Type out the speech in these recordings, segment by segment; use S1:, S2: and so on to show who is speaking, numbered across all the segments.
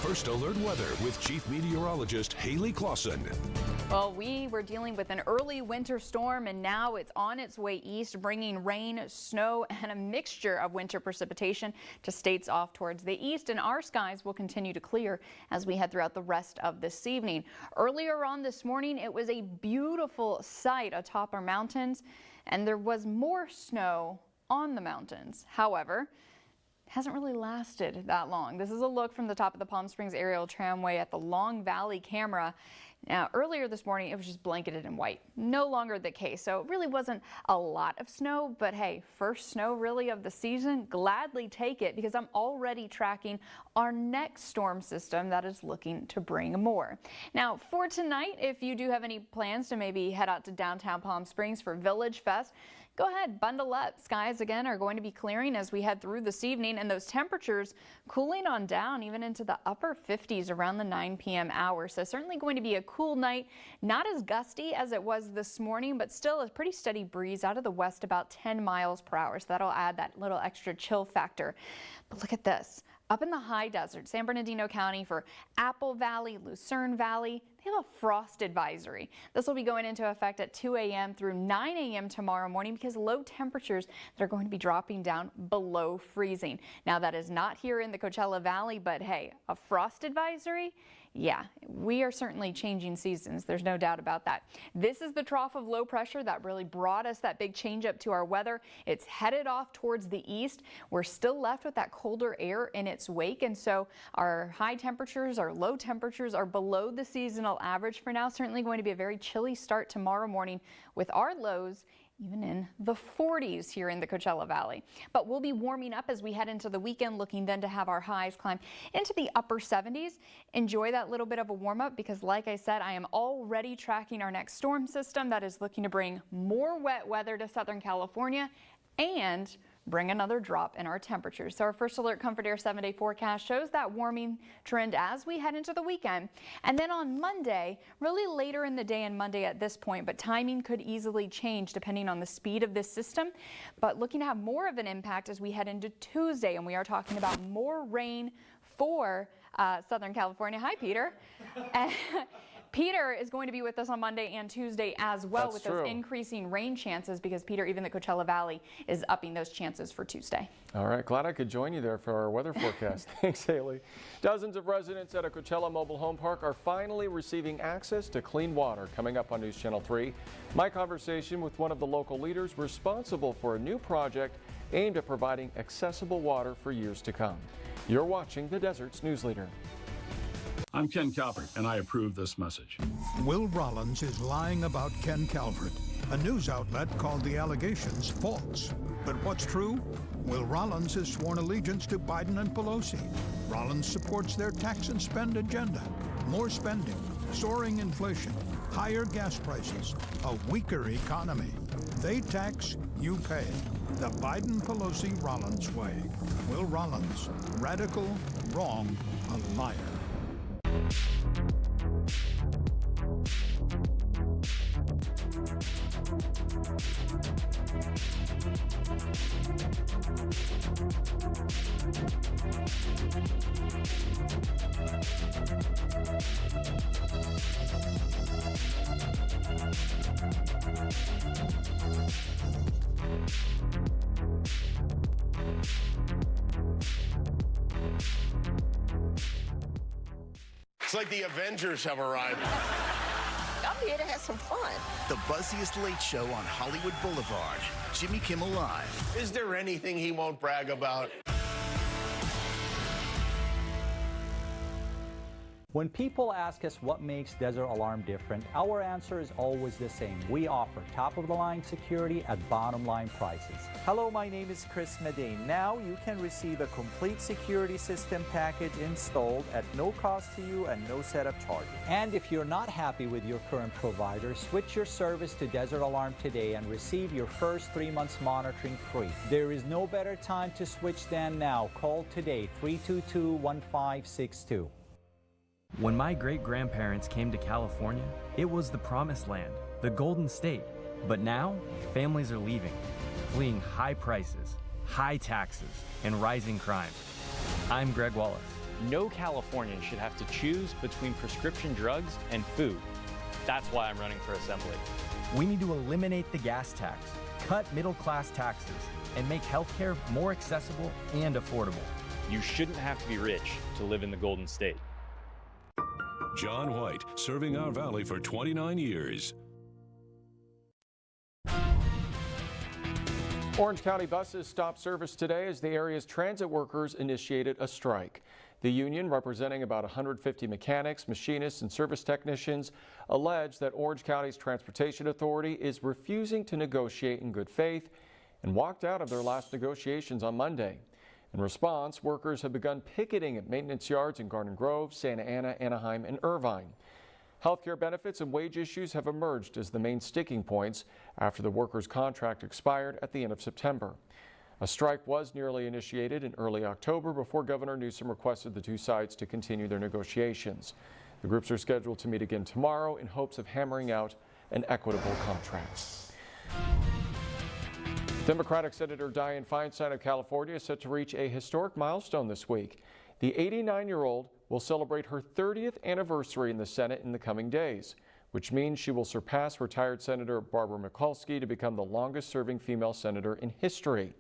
S1: First Alert Weather with Chief Meteorologist Haley Clawson.
S2: Well, we were dealing with an early winter storm, and now it's on its way east, bringing rain, snow, and a mixture of winter precipitation to states off towards the east. And our skies will continue to clear as we head throughout the rest of this evening. Earlier on this morning, it was a beautiful sight atop our mountains, and there was more snow on the mountains. However, hasn't really lasted that long. This is a look from the top of the Palm Springs aerial tramway at the Long Valley camera. Now, earlier this morning, it was just blanketed in white. No longer the case, so it really wasn't a lot of snow, but hey, first snow really of the season, gladly take it because I'm already tracking our next storm system that is looking to bring more. Now, for tonight, if you do have any plans to maybe head out to downtown Palm Springs for Village Fest, go ahead, bundle up. Skies again are going to be clearing as we head through this evening, and those temperatures cooling on down even into the upper 50s around the 9 p.m. hour. So certainly going to be a cool night, not as gusty as it was this morning, but still a pretty steady breeze out of the west, about 10 miles per hour. So that'll add that little extra chill factor. But look at this. Up in the high desert, San Bernardino County for Apple Valley, Lucerne Valley, they have a frost advisory. This will be going into effect at 2 a.m. through 9 a.m. tomorrow morning because low temperatures that are going to be dropping down below freezing. Now, that is not here in the Coachella Valley, but hey, a frost advisory? Yeah, we are certainly changing seasons. There's no doubt about that. This is the trough of low pressure that really brought us that big change up to our weather. It's headed off towards the east. We're still left with that colder air in its wake, and so our high temperatures, our low temperatures are below the seasonal average for now. Certainly going to be a very chilly start tomorrow morning with our lows even in the 40s here in the Coachella Valley. But we'll be warming up as we head into the weekend, looking then to have our highs climb into the upper 70s. Enjoy that little bit of a warm up because, like I said, I am already tracking our next storm system that is looking to bring more wet weather to Southern California and bring another drop in our temperatures. So our First Alert Comfort Air 7-day forecast shows that warming trend as we head into the weekend. And then on Monday, really later in the day and Monday at this point, but timing could easily change depending on the speed of this system. But looking to have more of an impact as we head into Tuesday, and we are talking about more rain for Southern California. Hi, Peter. Peter is going to be with us on Monday and Tuesday as well. That's with those increasing rain chances because, Peter, even the Coachella Valley is upping those chances for Tuesday.
S3: All right, glad I could join you there for our weather forecast. Thanks, Haley. Dozens of residents at a Coachella mobile home park are finally receiving access to clean water. Coming up on News Channel 3, my conversation with one of the local leaders responsible for a new project aimed at providing accessible water for years to come. You're watching the Desert's News Leader.
S4: I'm Ken Calvert, and I approve this message.
S5: Will Rollins is lying about Ken Calvert. A news outlet called the allegations false. But what's true? Will Rollins has sworn allegiance to Biden and Pelosi. Rollins supports their tax and spend agenda. More spending, soaring inflation, higher gas prices, a weaker economy. They tax, you pay. The Biden-Pelosi-Rollins way. Will Rollins, radical, wrong, a liar.
S6: It's like the Avengers have arrived.
S7: I'm here to have some fun.
S8: The buzziest late show on Hollywood Boulevard. Jimmy Kimmel Live.
S6: Is there anything he won't brag about?
S9: When people ask us what makes Desert Alarm different, our answer is always the same. We offer top-of-the-line security at bottom-line prices. Hello, my name is Chris Medane. Now you can receive a complete security system package installed at no cost to you and no setup charges. And if you're not happy with your current provider, switch your service to Desert Alarm today and receive your first 3 months monitoring free. There is no better time to switch than now. Call today, 322-1562.
S10: When my great-grandparents came to California, it was the promised land, the Golden State. But now, families are leaving, fleeing high prices, high taxes, and rising crime. I'm Greg Wallace.
S11: no Californian should have to choose between prescription drugs and food. That's why I'm running for assembly.
S10: We need to eliminate the gas tax, cut middle-class taxes, and make healthcare more accessible and affordable.
S11: You shouldn't have to be rich to live in the Golden State.
S1: John White, serving our valley for 29 years.
S3: Orange County buses stopped service today as the area's transit workers initiated a strike. The union, representing about 150 mechanics, machinists, and service technicians, alleged that Orange County's Transportation Authority is refusing to negotiate in good faith and walked out of their last negotiations on Monday. In response, workers have begun picketing at maintenance yards in Garden Grove, Santa Ana, Anaheim, and Irvine. Healthcare benefits and wage issues have emerged as the main sticking points after the workers' contract expired at the end of September. A strike was nearly initiated in early October before Governor Newsom requested the two sides to continue their negotiations. The groups are scheduled to meet again tomorrow in hopes of hammering out an equitable contract. Democratic Senator Dianne Feinstein of California is set to reach a historic milestone this week. The 89-year-old will celebrate her 30th anniversary in the Senate in the coming days, which means she will surpass retired Senator Barbara Mikulski to become the longest-serving female senator in history.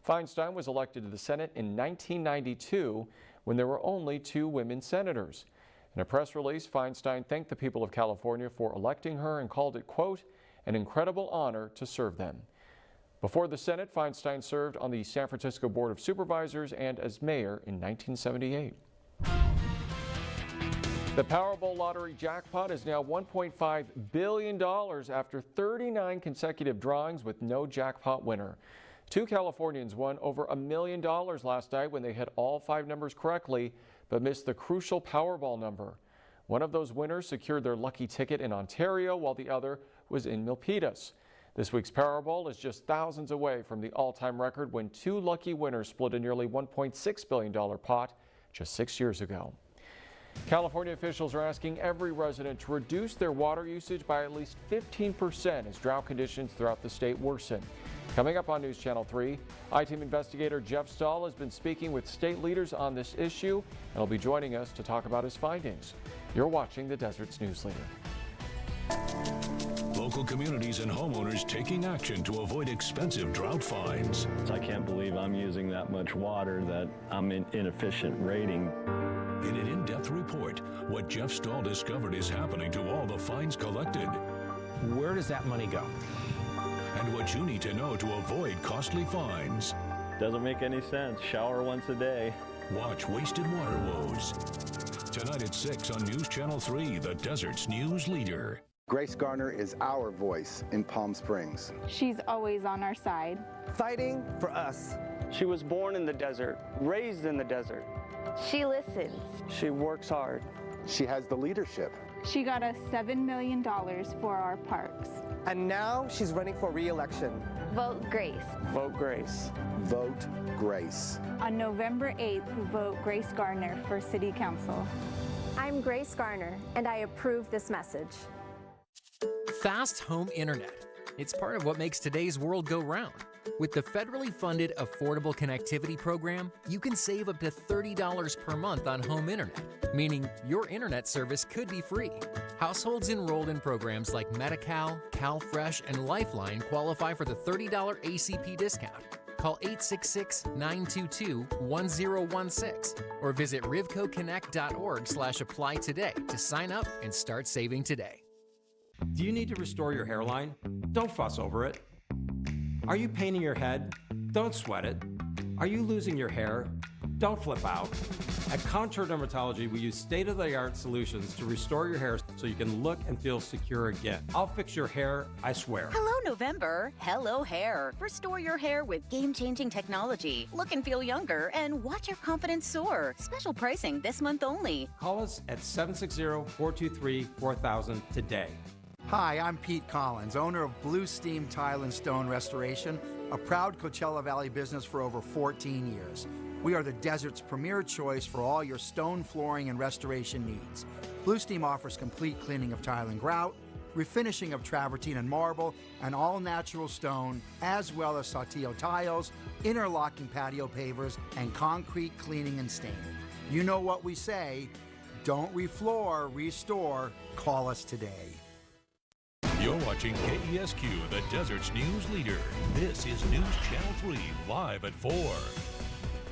S3: Feinstein was elected to the Senate in 1992 when there were only 2 women senators. In a press release, Feinstein thanked the people of California for electing her and called it, quote, an incredible honor to serve them. Before the Senate, Feinstein served on the San Francisco Board of Supervisors and as mayor in 1978. The Powerball lottery jackpot is now $1.5 billion after 39 consecutive drawings with no jackpot winner. 2 Californians won over $1 million last night when they hit all 5 numbers correctly, but missed the crucial Powerball number. One of those winners secured their lucky ticket in Ontario, while the other was in Milpitas. This week's Powerball is just thousands away from the all-time record when 2 lucky winners split a nearly $1.6 billion pot just 6 years ago. California officials are asking every resident to reduce their water usage by at least 15% as drought conditions throughout the state worsen. Coming up on News Channel 3, I-Team investigator Jeff Stahl has been speaking with state leaders on this issue and will be joining us to talk about his findings. You're watching the Desert's News Leader.
S1: Local communities and homeowners taking action to avoid expensive drought fines.
S12: I can't believe I'm using that much water, that I'm inefficient rating.
S1: In an in-depth report, what Jeff Stahl discovered is happening to all the fines collected.
S13: Where does that money go?
S1: And what you need to know to avoid costly fines.
S12: Doesn't make any sense. Shower once a day.
S1: Watch Wasted Water Woes. Tonight at 6 on News Channel 3, the Desert's News Leader.
S14: Grace Garner is our voice in Palm Springs.
S15: She's always on our side.
S16: Fighting for us. She was born in the desert, raised in the desert.
S15: She listens.
S16: She works hard.
S14: She has the leadership.
S15: She got us $7 million for our parks.
S16: And now she's running for re-election.
S15: Vote Grace.
S16: Vote Grace.
S14: Vote Grace.
S15: On November 8th, vote Grace Garner for City Council.
S17: I'm Grace Garner, and I approve this message.
S13: Fast home internet. It's part of what makes today's world go round. With the federally funded Affordable Connectivity Program, you can save up to $30 per month on home internet, meaning your internet service could be free. Households enrolled in programs like Medi-Cal, CalFresh, and Lifeline qualify for the $30 ACP discount. Call 866-922-1016 or visit rivcoconnect.org/apply today to sign up and start saving today.
S18: Do you need to restore your hairline? Don't fuss over it. Are you painting your head? Don't sweat it. Are you losing your hair? Don't flip out. At Contour Dermatology, we use state-of-the-art solutions to restore your hair so you can look and feel secure again. I'll fix your hair, I swear.
S19: Hello, November. Hello, hair. Restore your hair with game-changing technology. Look and feel younger and watch your confidence soar. Special pricing this month only.
S18: Call us at 760-423-4000 today.
S20: Hi, I'm Pete Collins, owner of Blue Steam Tile and Stone Restoration, a proud Coachella Valley business for over 14 years. We are the desert's premier choice for all your stone flooring and restoration needs. Blue Steam offers complete cleaning of tile and grout, refinishing of travertine and marble, and all-natural stone, as well as saltillo tiles, interlocking patio pavers, and concrete cleaning and staining. You know what we say, don't refloor, restore, call us today.
S1: You're watching KESQ, the Desert's news leader. This is News Channel 3, live at 4.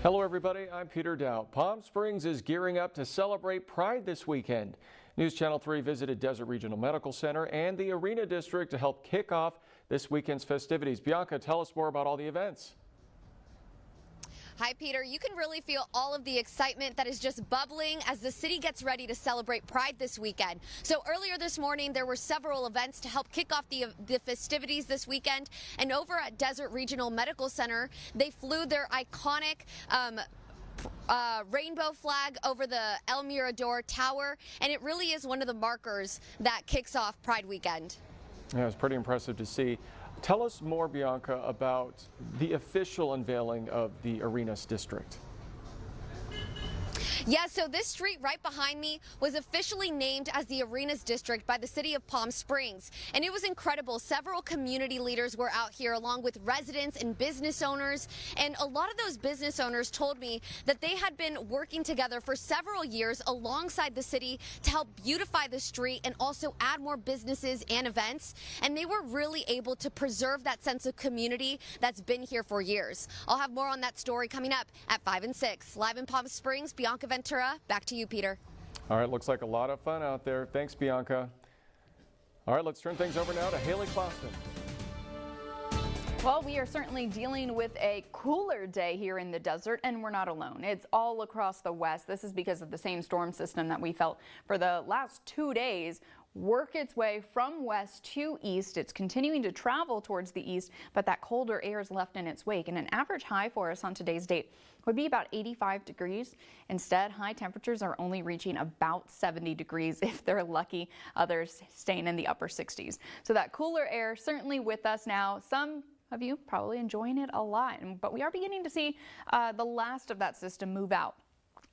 S3: Hello, everybody. I'm Peter Dow. Palm Springs is gearing up to celebrate Pride this weekend. News Channel 3 visited Desert Regional Medical Center and the Arena District to help kick off this weekend's festivities. Bianca, tell us more about all the events.
S21: Hi, Peter. You can really feel all of the excitement that is just bubbling as the city gets ready to celebrate Pride this weekend. So earlier this morning, there were several events to help kick off the festivities this weekend. And over at Desert Regional Medical Center, they flew their iconic rainbow flag over the El Mirador Tower. And it really is one of the markers that kicks off Pride weekend.
S3: Yeah, it was pretty impressive to see. Tell us more, Bianca, about the official unveiling of the Arenas District.
S21: Yeah, so this street right behind me was officially named as the Arenas District by the city of Palm Springs. And it was incredible. Several community leaders were out here along with residents and business owners. And a lot of those business owners told me that they had been working together for several years alongside the city to help beautify the street and also add more businesses and events. And they were really able to preserve that sense of community that's been here for years. I'll have more on that story coming up at 5 and 6. Live in Palm Springs, Bianca Ventura, back to you, Peter.
S3: All right, looks like a lot of fun out there. Thanks, Bianca. All right, let's turn things over now to Haley Clawson.
S2: Well, we are certainly dealing with a cooler day here in the desert, and we're not alone. It's all across the west. This is because of the same storm system that we felt for the last 2 days work its way from west to east. It's continuing to travel towards the east, but that colder air is left in its wake. And an average high for us on today's date would be about 85 degrees. Instead, high temperatures are only reaching about 70 degrees if they're lucky, others staying in the upper 60s. So that cooler air certainly with us now. Some of you probably enjoying it a lot, but we are beginning to see the last of that system move out.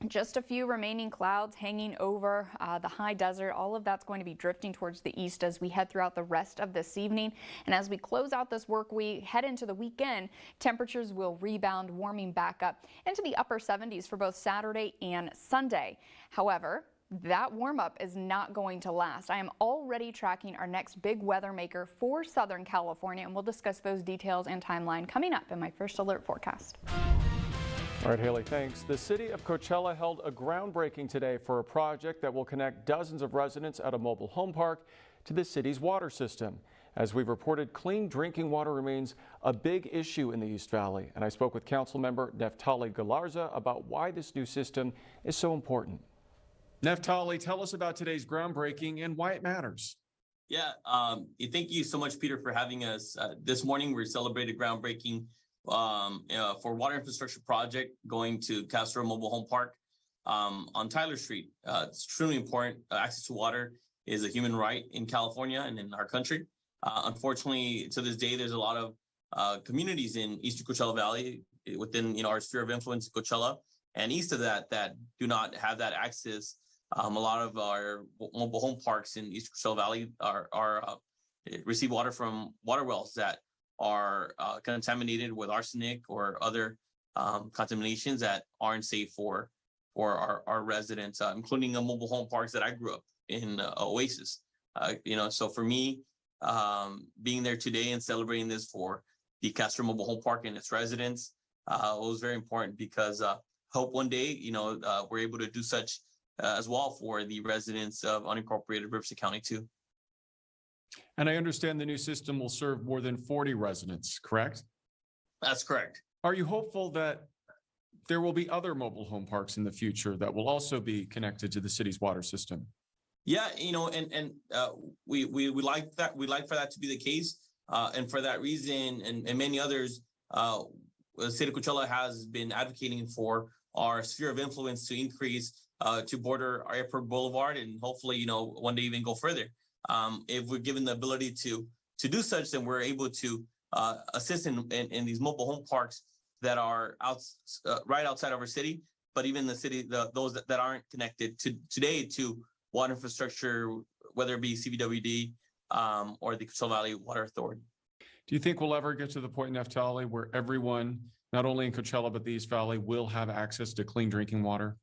S2: Just a few remaining clouds hanging over the high desert. All of that's going to be drifting towards the east as we head throughout the rest of this evening. And as we close out this work week, head into the weekend, temperatures will rebound, warming back up into the upper 70s for both Saturday and Sunday. However, that warm up is not going to last. I am already tracking our next big weather maker for Southern California, and we'll discuss those details and timeline coming up in my first alert forecast.
S3: All right, Haley, thanks. The city of Coachella held a groundbreaking today for a project that will connect dozens of residents at a mobile home park to the city's water system. As we've reported, clean drinking water remains a big issue in the East Valley. And I spoke with council member Neftali Galarza about why this new system is so important. Neftali, tell us about today's groundbreaking and why it matters.
S22: Yeah, thank you so much, Peter, for having us. This morning, we celebrated groundbreaking for water infrastructure project going to Castro Mobile Home Park on Tyler Street. It's extremely important. Access to water is a human right in California and in our country. Unfortunately, to this day, there's a lot of communities in Eastern Coachella Valley within our sphere of influence, Coachella, and east of that do not have that access. A lot of our mobile home parks in Eastern Coachella Valley are receive water from water wells that are contaminated with arsenic or other contaminations that aren't safe for our residents, including the mobile home parks that I grew up in, Oasis. So for me, being there today and celebrating this for the Castro Mobile Home Park and its residents was very important because hope one day, we're able to do such as well for the residents of unincorporated Riverside County too.
S3: And I understand the new system will serve more than 40 residents, correct?
S22: That's correct.
S3: Are you hopeful that there will be other mobile home parks in the future that will also be connected to the city's water system?
S22: Yeah, we like that. We like for that to be the case. And for that reason and many others, the city of Coachella has been advocating for our sphere of influence to increase to border our Airport Boulevard and hopefully, one day even go further. If we're given the ability to do such, then we're able to assist in these mobile home parks that are right outside of our city, but even the city, those that aren't connected today to water infrastructure, whether it be CVWD or the Coachella Valley Water Authority.
S3: Do you think we'll ever get to the point, Neftali, where everyone, not only in Coachella, but the East Valley, will have access to clean drinking water?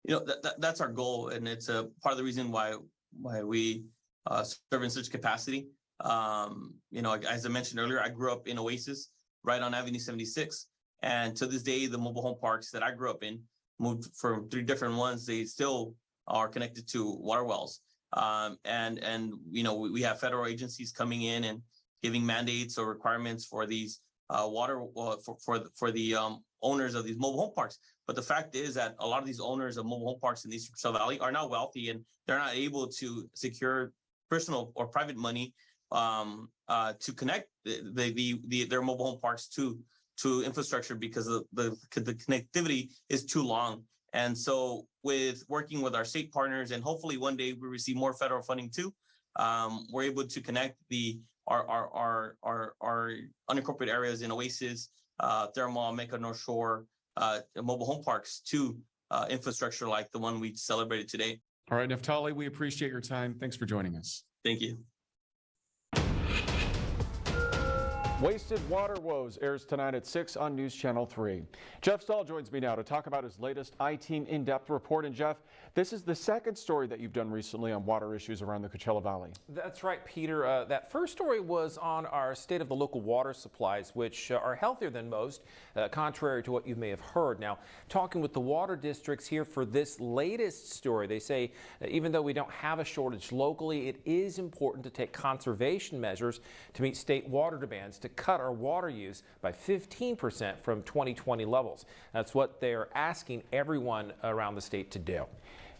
S22: that's our goal, and it's a part of the reason why we serve in such capacity. As I mentioned earlier, I grew up in Oasis, right on Avenue 76, and to this day, the mobile home parks that I grew up in, moved from 3 different ones, they still are connected to water wells. We have federal agencies coming in and giving mandates or requirements for these water for the owners of these mobile home parks. But the fact is that a lot of these owners of mobile home parks in the Eastern Coachella Valley are not wealthy, and they're not able to secure personal or private money to connect their mobile home parks to infrastructure, because the connectivity is too long. And so with working with our state partners, and hopefully one day we receive more federal funding too, we're able to connect our unincorporated areas in Oasis, Thermal, Mecca North Shore, mobile home parks to infrastructure like the one we celebrated today.
S3: All right, Naftali, we appreciate your time. Thanks for joining us.
S22: Thank you.
S3: Wasted Water Woes airs tonight at 6 on News Channel 3. Jeff Stahl joins me now to talk about his latest I-Team in-depth report. And Jeff, this is the second story that you've done recently on water issues around the Coachella Valley.
S4: That's right, Peter. That first story was on our state of the local water supplies, which are healthier than most, contrary to what you may have heard. Now, talking with the water districts here for this latest story, they say even though we don't have a shortage locally, it is important to take conservation measures to meet state water demands to cut our water use by 15% from 2020 levels. That's what they're asking everyone around the state to do.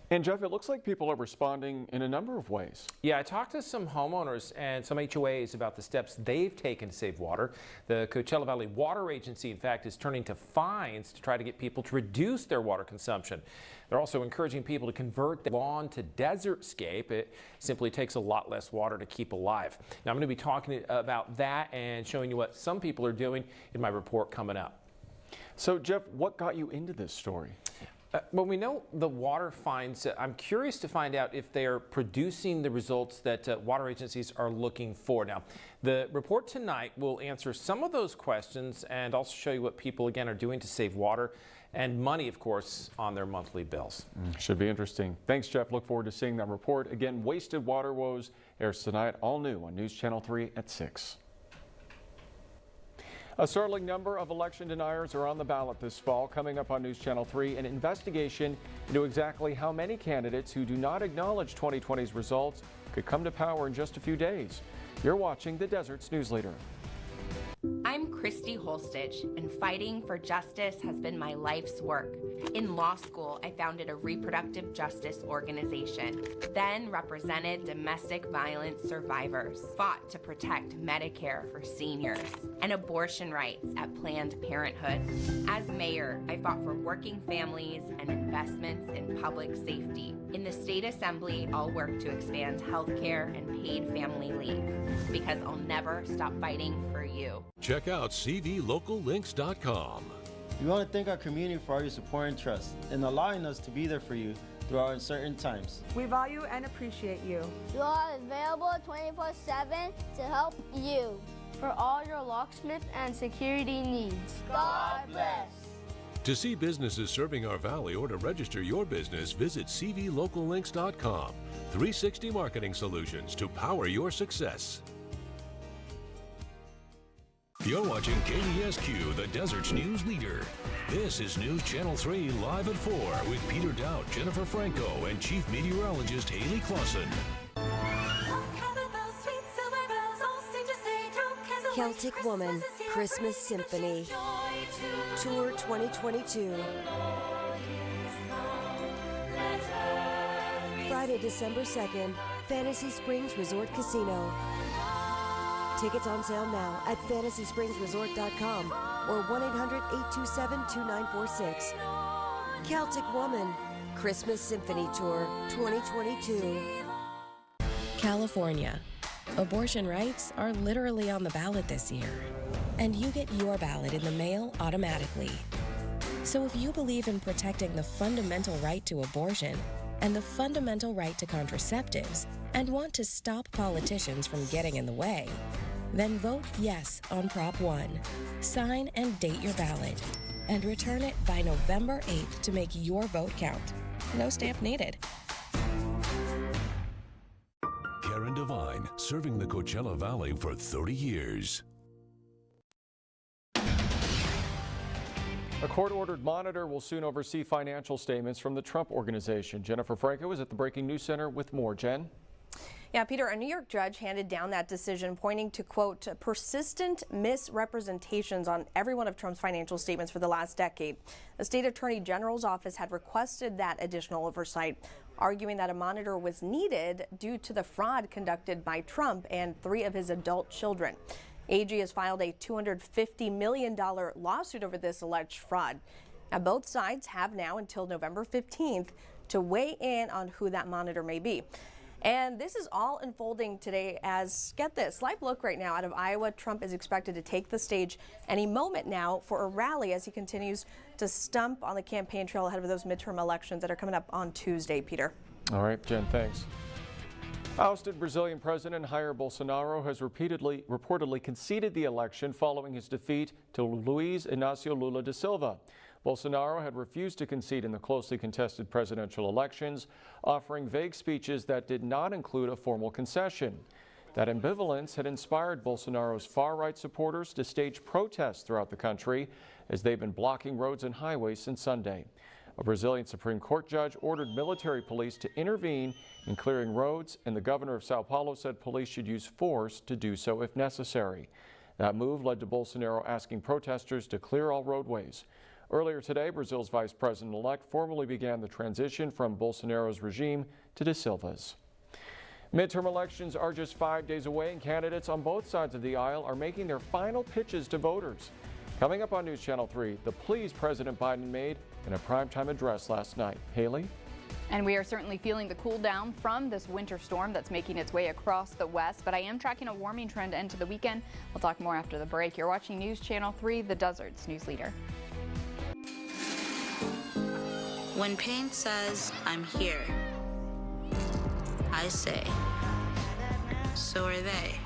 S3: And Jeff, it looks like people are responding in a number of ways.
S4: Yeah, I talked to some homeowners and some HOAs about the steps they've taken to save water. The Coachella Valley Water Agency, in fact, is turning to fines to try to get people to reduce their water consumption. They're also encouraging people to convert their lawn to desertscape. It simply takes a lot less water to keep alive. Now, I'm going to be talking about that and showing you what some people are doing in my report coming up.
S3: So, Jeff, what got you into this story?
S4: Well, we know the water fines. I'm curious to find out if they are producing the results that water agencies are looking for. Now, the report tonight will answer some of those questions and also show you what people, again, are doing to save water and money, of course, on their monthly bills.
S3: Should be interesting. Thanks, Jeff. Look forward to seeing that report. Again, Wasted Water Woes airs tonight, all new on News Channel 3 at 6. A startling number of election deniers are on the ballot this fall. Coming up on News Channel 3, an investigation into exactly how many candidates who do not acknowledge 2020's results could come to power in just a few days. You're watching the Desert's News Leader.
S5: I'm Christy Holstich, and fighting for justice has been my life's work. In law school, I founded a reproductive justice organization, then represented domestic violence survivors, fought to protect Medicare for seniors, and abortion rights at Planned Parenthood. As mayor, I fought for working families and investments in public safety. In the state assembly, I'll work to expand health care and paid family leave, because I'll never stop fighting for you.
S1: Check out cvlocallinks.com.
S23: We want to thank our community for all your support and trust, and allowing us to be there for you through our uncertain times.
S24: We value and appreciate you.
S25: You are available 24/7 to help you for all your locksmith and security needs. God bless.
S1: To see businesses serving our valley or to register your business, visit cvlocallinks.com. 360 marketing solutions to power your success. You're watching KDSQ, the Desert's News Leader. This is News Channel 3 live at 4 with Peter Dowd, Jennifer Franco, and Chief Meteorologist Haley Clawson.
S26: Celtic Woman Christmas Symphony Tour 2022. Friday, December 2nd, Fantasy Springs Resort Casino. Tickets on sale now at fantasyspringsresort.com or 1-800-827-2946. Celtic Woman Christmas Symphony Tour 2022.
S27: California. Abortion rights are literally on the ballot this year, and you get your ballot in the mail automatically. So if you believe in protecting the fundamental right to abortion and the fundamental right to contraceptives and want to stop politicians from getting in the way, then vote yes on Prop 1. Sign and date your ballot and return it by November 8th to make your vote count. no stamp needed.
S1: Karen Devine, serving the Coachella Valley for 30 years.
S3: A court-ordered monitor will soon oversee financial statements from the Trump Organization. Jennifer Franco is at the Breaking News Center with more. Jen?
S6: Yeah, Peter, a New York judge handed down that decision, pointing to, quote, persistent misrepresentations on every one of Trump's financial statements for the last decade. The state attorney general's office had requested that additional oversight, arguing that a monitor was needed due to the fraud conducted by Trump and 3 of his adult children. AG has filed a $250 million lawsuit over this alleged fraud. Now, both sides have now until November 15th to weigh in on who that monitor may be. And this is all unfolding today as, get this, live look right now out of Iowa. Trump is expected to take the stage any moment now for a rally as he continues to stump on the campaign trail ahead of those midterm elections that are coming up on Tuesday, Peter.
S3: All right, Jen, thanks. Ousted Brazilian President Jair Bolsonaro has reportedly conceded the election following his defeat to Luiz Inácio Lula da Silva. Bolsonaro had refused to concede in the closely contested presidential elections, offering vague speeches that did not include a formal concession. That ambivalence had inspired Bolsonaro's far-right supporters to stage protests throughout the country as they've been blocking roads and highways since Sunday. A Brazilian Supreme Court judge ordered military police to intervene in clearing roads, and the governor of Sao Paulo said police should use force to do so if necessary. That move led to Bolsonaro asking protesters to clear all roadways. Earlier today, Brazil's vice president-elect formally began the transition from Bolsonaro's regime to da Silva's. Midterm elections are just 5 days away, and candidates on both sides of the aisle are making their final pitches to voters. Coming up on News Channel 3, the pleas President Biden made in a primetime address last night. Haley?
S2: And we are certainly feeling the cool down from this winter storm that's making its way across the west, but I am tracking a warming trend into the weekend. We'll talk more after the break. You're watching News Channel 3, the Desert's news leader.
S7: When pain says, I'm here, I say, so are they.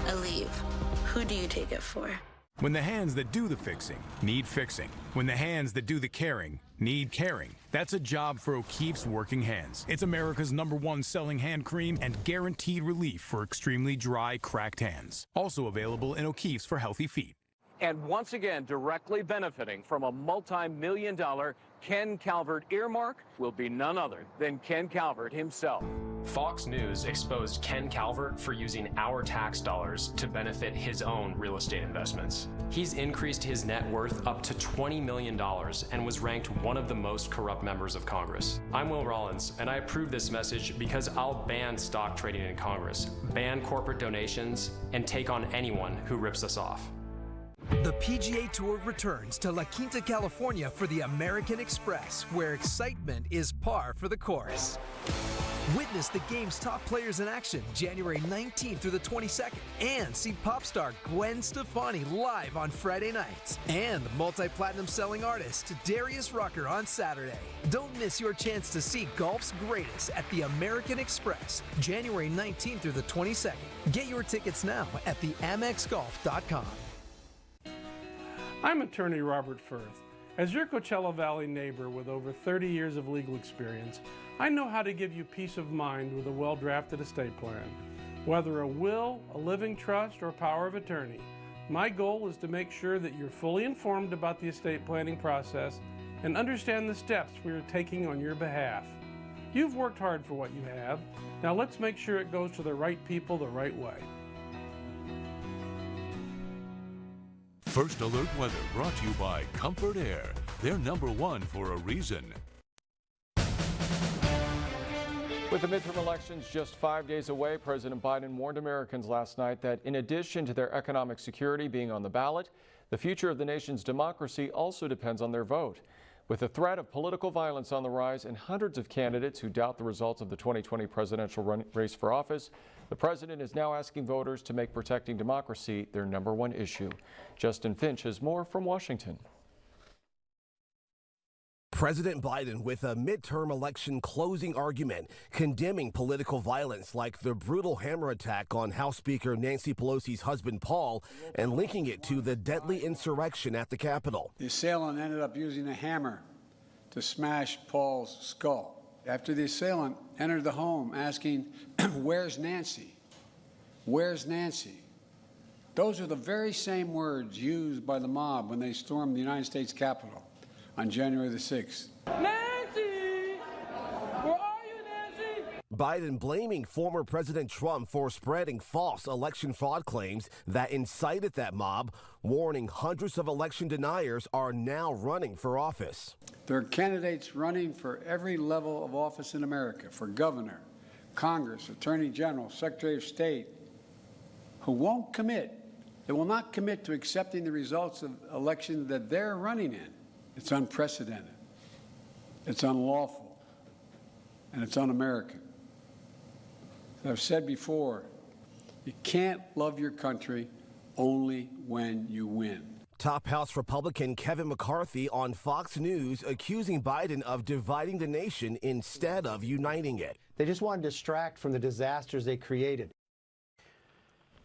S7: Aleve, who do you take it for?
S8: When the hands that do the fixing need fixing. When the hands that do the caring need caring. That's a job for O'Keeffe's Working Hands. It's America's #1 selling hand cream and guaranteed relief for extremely dry, cracked hands. Also available in O'Keeffe's for healthy feet.
S9: And once again, directly benefiting from a multi-million-dollar Ken Calvert earmark will be none other than Ken Calvert himself.
S10: Fox News exposed Ken Calvert for using our tax dollars to benefit his own real estate investments. He's increased his net worth up to $20 million and was ranked one of the most corrupt members of Congress. I'm Will Rollins, and I approve this message because I'll ban stock trading in Congress, ban corporate donations, and take on anyone who rips us off.
S11: The PGA Tour returns to La Quinta, California for the American Express, where excitement is par for the course. Witness the game's top players in action January 19th through the 22nd, and see pop star Gwen Stefani live on Friday night, and multi-platinum selling artist Darius Rucker on Saturday. Don't miss your chance to see golf's greatest at the American Express, January 19th through the 22nd. Get your tickets now at theamexgolf.com.
S12: I'm attorney Robert Firth. As your Coachella Valley neighbor with over 30 years of legal experience, I know how to give you peace of mind with a well-drafted estate plan. Whether a will, a living trust, or power of attorney, my goal is to make sure that you're fully informed about the estate planning process and understand the steps we are taking on your behalf. You've worked hard for what you have. Now let's make sure it goes to the right people the right way.
S1: First Alert Weather brought to you by Comfort Air. They're #1 for a reason.
S3: With the midterm elections just 5 days away, President Biden warned Americans last night that in addition to their economic security being on the ballot, the future of the nation's democracy also depends on their vote. With the threat of political violence on the rise and hundreds of candidates who doubt the results of the 2020 presidential race for office, the president is now asking voters to make protecting democracy their #1 issue. Justin Finch has more from Washington.
S13: President Biden with a midterm election closing argument condemning political violence like the brutal hammer attack on House Speaker Nancy Pelosi's husband Paul and linking it to the deadly insurrection at the Capitol.
S14: The assailant ended up using a hammer to smash Paul's skull. After the assailant entered the home asking, "Where's Nancy? Where's Nancy?" Those are the very same words used by the mob when they stormed the United States Capitol on January the 6th. Nancy! Where are you, Nancy?
S13: Biden blaming former President Trump for spreading false election fraud claims that incited that mob, warning hundreds of election deniers are now running for office.
S14: There are candidates running for every level of office in America, for governor, Congress, Attorney General, Secretary of State, who won't commit. They will not commit to accepting the results of elections that they're running in. It's unprecedented, it's unlawful, and it's un-American. As I've said before, you can't love your country only when you win.
S13: Top House Republican Kevin McCarthy on Fox News accusing Biden of dividing the nation instead of uniting it.
S15: They just want to distract from the disasters they created.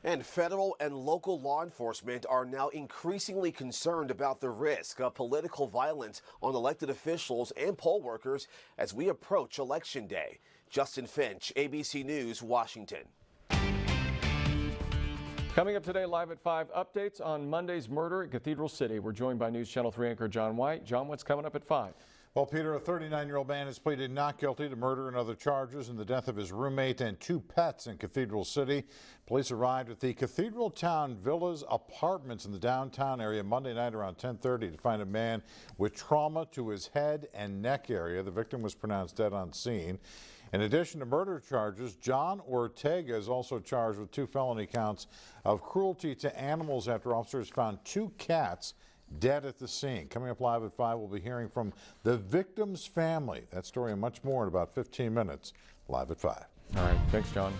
S13: And federal and local law enforcement are now increasingly concerned about the risk of political violence on elected officials and poll workers as we approach Election Day. Justin Finch, ABC News, Washington.
S3: Coming up today, live at 5, updates on Monday's murder at Cathedral City. We're joined by News Channel 3 anchor John White. John, what's coming up at 5?
S16: Well, Peter, a 39-year-old man has pleaded not guilty to murder and other charges in the death of his roommate and 2 pets in Cathedral City. Police arrived at the Cathedral Town Villas apartments in the downtown area Monday night around 10:30 to find a man with trauma to his head and neck area. The victim was pronounced dead on scene. In addition to murder charges, John Ortega is also charged with 2 felony counts of cruelty to animals after officers found 2 cats dead at the scene. Coming up live at 5, we'll be hearing from the victim's family. That story and much more in about 15 minutes, live at 5.
S3: All right, thanks, John.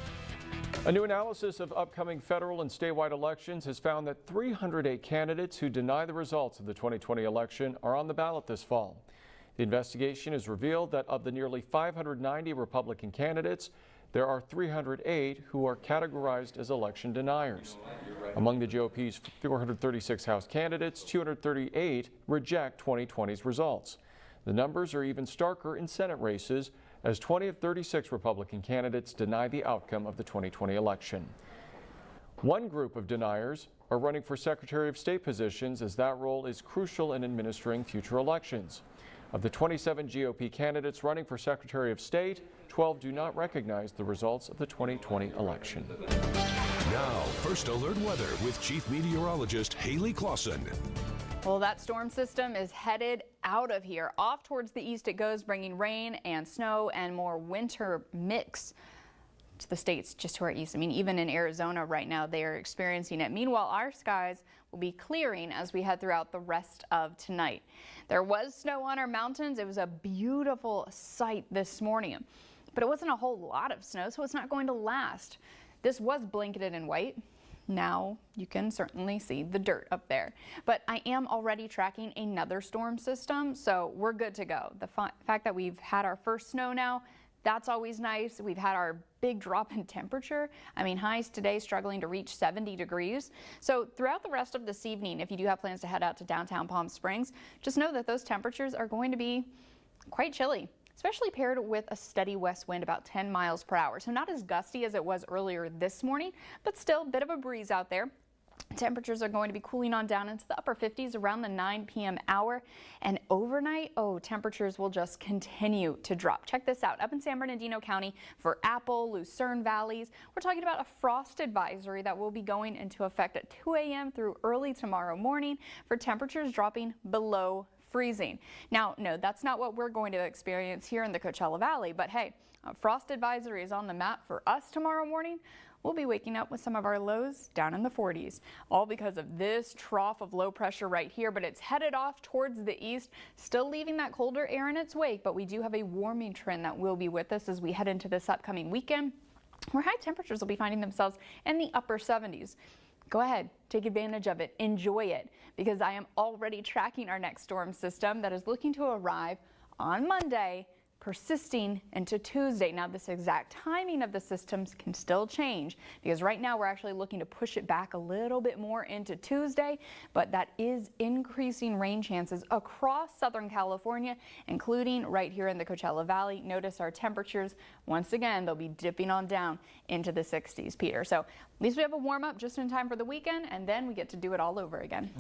S3: A new analysis of upcoming federal and statewide elections has found that 308 candidates who deny the results of the 2020 election are on the ballot this fall. The investigation has revealed that of the nearly 590 Republican candidates, there are 308 who are categorized as election deniers. Among the GOP's 436 House candidates, 238 reject 2020's results. The numbers are even starker in Senate races, as 20 of 36 Republican candidates deny the outcome of the 2020 election. One group of deniers are running for Secretary of State positions, as that role is crucial in administering future elections. Of the 27 GOP candidates running for Secretary of State, 12 do not recognize the results of the 2020 election.
S1: Now, First Alert Weather with Chief Meteorologist Haley Clawson.
S2: Well, that storm system is headed out of here. Off towards the east it goes, bringing rain and snow and more winter mix to the states just to our east. I mean, even in Arizona right now, they are experiencing it. Meanwhile, our skies will be clearing as we head throughout the rest of tonight. There was snow on our mountains. It was a beautiful sight this morning, but it wasn't a whole lot of snow, so it's not going to last. This was blanketed in white. Now you can certainly see the dirt up there, but I am already tracking another storm system, so we're good to go. The fact that we've had our first snow now, that's always nice. We've had our big drop in temperature. I mean, highs today struggling to reach 70 degrees. So throughout the rest of this evening, if you do have plans to head out to downtown Palm Springs, just know that those temperatures are going to be quite chilly, especially paired with a steady west wind about 10 miles per hour. So not as gusty as it was earlier this morning, but still a bit of a breeze out there. Temperatures are going to be cooling on down into the upper 50s around the 9 p.m. hour. And overnight, temperatures will just continue to drop. Check this out. Up in San Bernardino County for Apple, Lucerne valleys, we're talking about a frost advisory that will be going into effect at 2 a.m. through early tomorrow morning for temperatures dropping below freezing. Now, no, that's not what we're going to experience here in the Coachella Valley, but hey, a frost advisory is on the map for us tomorrow morning. We'll be waking up with some of our lows down in the 40s, all because of this trough of low pressure right here, but it's headed off towards the east, still leaving that colder air in its wake, but we do have a warming trend that will be with us as we head into this upcoming weekend, where high temperatures will be finding themselves in the upper 70s. Go ahead, take advantage of it, enjoy it, because I am already tracking our next storm system that is looking to arrive on Monday, persisting into Tuesday. Now, this exact timing of the systems can still change because right now we're actually looking to push it back a little bit more into Tuesday, but that is increasing rain chances across Southern California, including right here in the Coachella Valley. Notice our temperatures, once again, they'll be dipping on down into the 60s, Peter. So at least we have a warm up just in time for the weekend, and then we get to do it all over again.